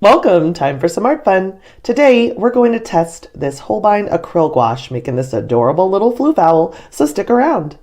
Welcome, time for some art fun. Today, we're going to test this Holbein Acryla Gouache, making this adorable little floof owl, so stick around.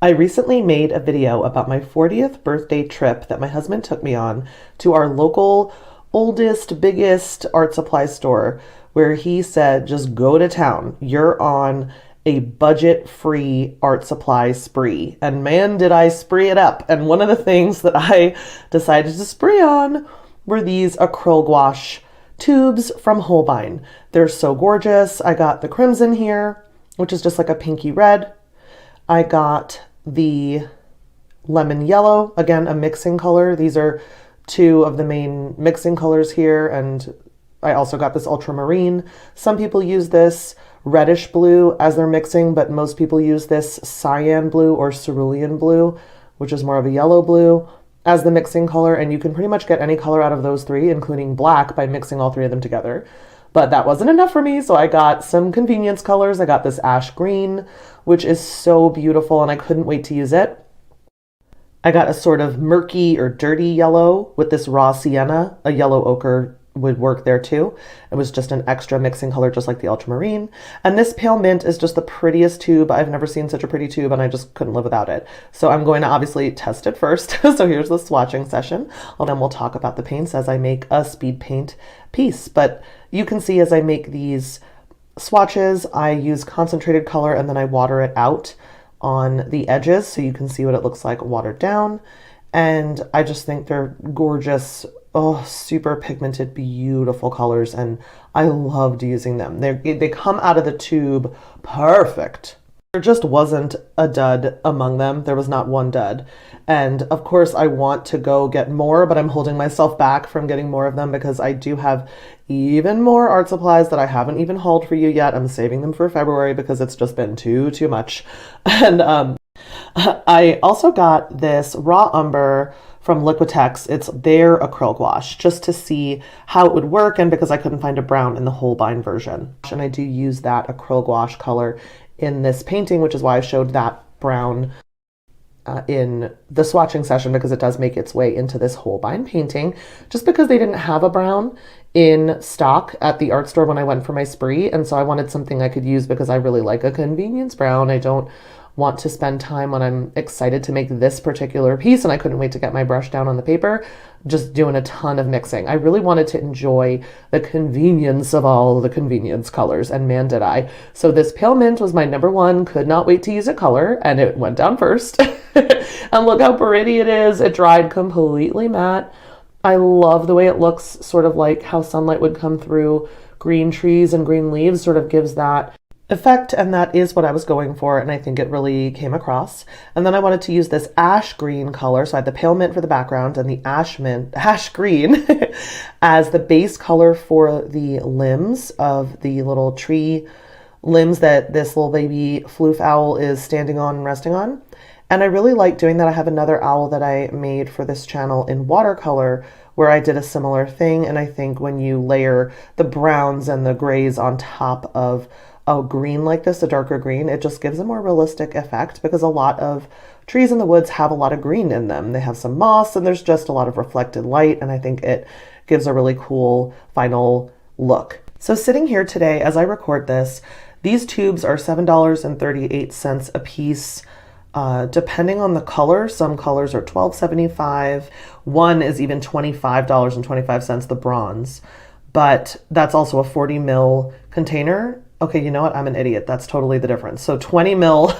I recently made a video about my 40th birthday trip that my husband took me on to our local, oldest, biggest art supply store, where he said, just go to town. You're on a budget-free art supply spree. And man, did I spree it up. And one of the things that I decided to spree on were these acrylic gouache tubes from Holbein. They're so gorgeous. I got the crimson here, which is just like a pinky red. I got the lemon yellow, again, a mixing color. These are two of the main mixing colors here. And I also got this ultramarine. Some people use this reddish blue as their mixing, but most people use this cyan blue or cerulean blue, which is more of a yellow blue, as the mixing color. And you can pretty much get any color out of those three, including black, by mixing all three of them together. But that wasn't enough for me, so I got some convenience colors. I got this ash green, which is so beautiful, and I couldn't wait to use it. I got a sort of murky or dirty yellow with this raw sienna. A yellow ochre would work there too. It was just an extra mixing color, just like the ultramarine. And this pale mint is just the prettiest tube. I've never seen such a pretty tube, and I just couldn't live without it. So I'm going to obviously test it first. So here's the swatching session. And then we'll talk about the paints as I make a SpeedPaint piece. But you can see as I make these swatches, I use concentrated color and then I water it out on the edges so you can see what it looks like watered down. And I just think they're gorgeous. Oh, super pigmented, beautiful colors, and I loved using them. They come out of the tube perfect. There just wasn't a dud among them. There was not one dud. And of course, I want to go get more, but I'm holding myself back from getting more of them because I do have even more art supplies that I haven't even hauled for you yet. I'm saving them for February because it's just been too much. And I also got this raw umber from Liquitex. It's their acrylic gouache, just to see how it would work, and because I couldn't find a brown in the Holbein version. And I do use that acrylic gouache color in this painting, which is why I showed that brown in the swatching session, because it does make its way into this Holbein painting, just because they didn't have a brown in stock at the art store when I went for my spree. And so I wanted something I could use because I really like a convenience brown. I don't want to spend time when I'm excited to make this particular piece, and I couldn't wait to get my brush down on the paper, just doing a ton of mixing. I really wanted to enjoy the convenience of all the convenience colors, and man did I. So this pale mint was my number one, could not wait to use a color, and it went down first. And look how pretty it is. It dried completely matte. I love the way it looks, sort of like how sunlight would come through green trees and green leaves, sort of gives that effect, and that is what I was going for, and I think it really came across. And then I wanted to use this ash green color, so I had the pale mint for the background and the ash green as the base color for the limbs of the little tree limbs that this little baby floof owl is standing on and resting on. And I really like doing that. I have another owl that I made for this channel in watercolor where I did a similar thing, and I think when you layer the browns and the grays on top of a green like this, a darker green, it just gives a more realistic effect, because a lot of trees in the woods have a lot of green in them. They have some moss, and there's just a lot of reflected light, and I think it gives a really cool final look. So sitting here today as I record this, these tubes are $7.38 a piece. Depending on the color, some colors are $12.75. One is even $25.25, the bronze, but that's also a 40 ml container. Okay, you know what? I'm an idiot. That's totally the difference. So 20 ml.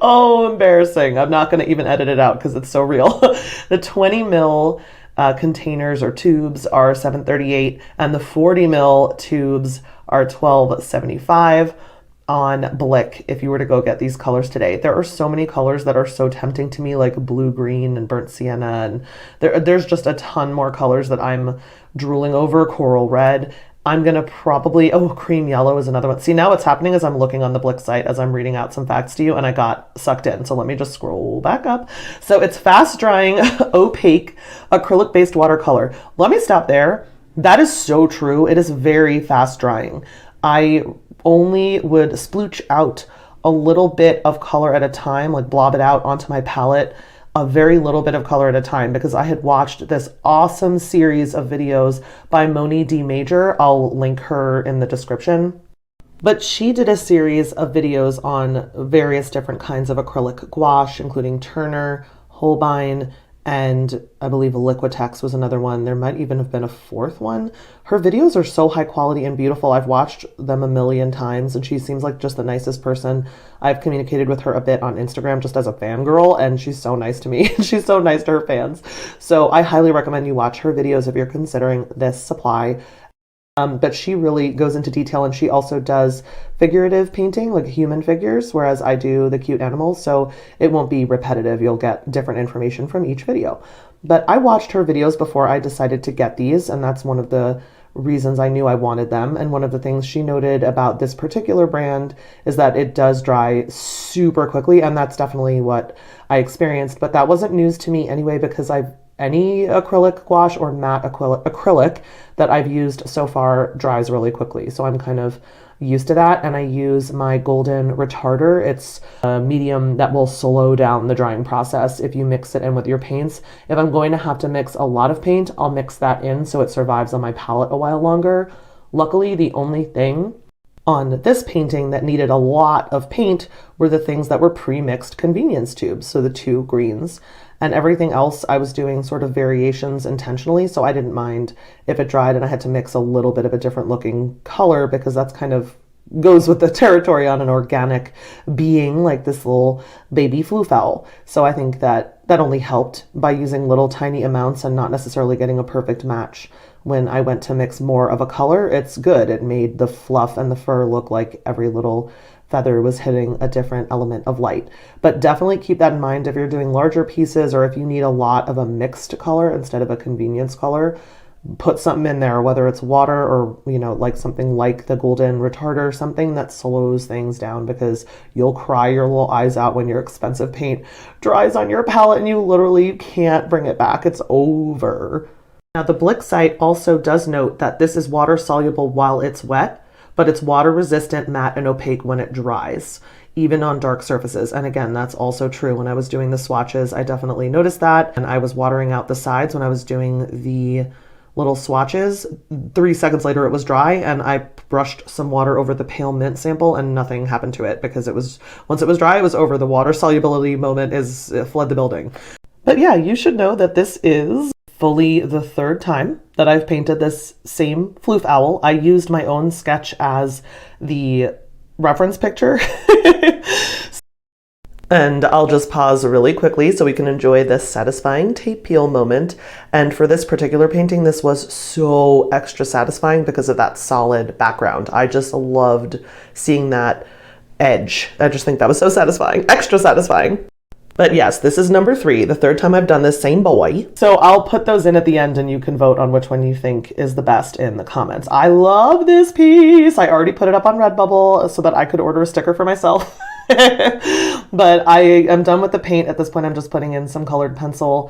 Oh, embarrassing. I'm not going to even edit it out because it's so real. The 20 ml containers or tubes are $7.38, and the 40 ml tubes are $12.75 on Blick if you were to go get these colors today. There are so many colors that are so tempting to me, like blue green and burnt sienna, and there's just a ton more colors that I'm drooling over. Coral red. I'm gonna probably, oh, cream yellow is another one. See, now what's happening is I'm looking on the Blick site as I'm reading out some facts to you, and I got sucked in. So let me just scroll back up. So it's fast drying, opaque, acrylic based watercolor. Let me stop there. That is so true. It is very fast drying. I only would splooch out a little bit of color at a time, like blob it out onto my palette a very little bit of color at a time because I had watched this awesome series of videos by Moni D. Major. I'll link her in the description. But she did a series of videos on various different kinds of acrylic gouache, including Turner, Holbein, and I believe Liquitex was another one. There might even have been a fourth one. Her videos are so high quality and beautiful. I've watched them a million times, and she seems like just the nicest person. I've communicated with her a bit on Instagram just as a fangirl, and she's so nice to me. She's so nice to her fans. So I highly recommend you watch her videos if you're considering this supply. But she really goes into detail, and she also does figurative painting, like human figures, whereas I do the cute animals, so it won't be repetitive. You'll get different information from each video. But I watched her videos before I decided to get these, and that's one of the reasons I knew I wanted them. And one of the things she noted about this particular brand is that it does dry super quickly, and that's definitely what I experienced. But that wasn't news to me anyway, because any acrylic gouache or matte acrylic that I've used so far dries really quickly. So I'm kind of used to that, and I use my golden retarder. It's a medium that will slow down the drying process if you mix it in with your paints. If I'm going to have to mix a lot of paint, I'll mix that in so it survives on my palette a while longer. Luckily, the only thing on this painting that needed a lot of paint were the things that were pre-mixed convenience tubes, so the 2 greens. And everything else I was doing sort of variations intentionally, so I didn't mind if it dried and I had to mix a little bit of a different looking color, because that's kind of goes with the territory on an organic being like this little baby Floofy. So I think that only helped by using little tiny amounts and not necessarily getting a perfect match. When I went to mix more of a color, it's good. It made the fluff and the fur look like every little feather was hitting a different element of light. But definitely keep that in mind if you're doing larger pieces, or if you need a lot of a mixed color instead of a convenience color. Put something in there, whether it's water or, like something like the golden retarder, something that slows things down, because you'll cry your little eyes out when your expensive paint dries on your palette and you literally can't bring it back. It's over. Now, the Blick site also does note that this is water soluble while it's wet, but it's water resistant, matte, and opaque when it dries, even on dark surfaces. And again, that's also true. When I was doing the swatches, I definitely noticed that. And I was watering out the sides when I was doing the little swatches. 3 seconds later, it was dry, and I brushed some water over the pale mint sample and nothing happened to it, because once it was dry, it was over. The water solubility moment fled the building. But yeah, you should know that this is fully the 3rd time that I've painted this same floof owl. I used my own sketch as the reference picture. And I'll just pause really quickly so we can enjoy this satisfying tape peel moment. And for this particular painting, this was so extra satisfying because of that solid background. I just loved seeing that edge. I just think that was so satisfying, extra satisfying. But yes, this is number 3, the 3rd time I've done this same boy. So I'll put those in at the end and you can vote on which one you think is the best in the comments. I love this piece. I already put it up on Redbubble so that I could order a sticker for myself. But I am done with the paint at this point. I'm just putting in some colored pencil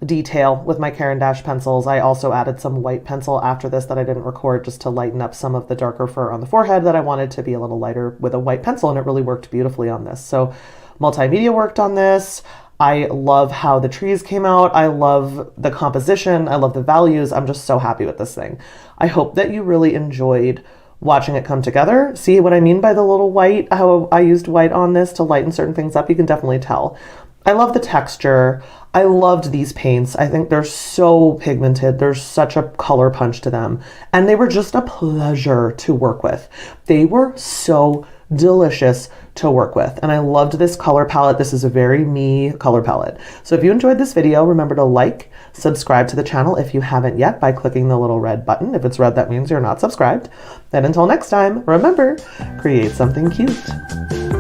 detail with my Caran d'Ache pencils. I also added some white pencil after this that I didn't record, just to lighten up some of the darker fur on the forehead that I wanted to be a little lighter with a white pencil, and it really worked beautifully on this. So multimedia worked on this. I love how the trees came out. I love the composition. I love the values. I'm just so happy with this thing. I hope that you really enjoyed watching it come together. See what I mean by the little white, how I used white on this to lighten certain things up? You can definitely tell. I love the texture. I loved these paints. I think they're so pigmented. There's such a color punch to them. And they were just a pleasure to work with. They were so delicious to work with. And I loved this color palette. This is a very me color palette. So if you enjoyed this video, remember to like, subscribe to the channel if you haven't yet by clicking the little red button. If it's red, that means you're not subscribed. And until next time, remember, create something cute.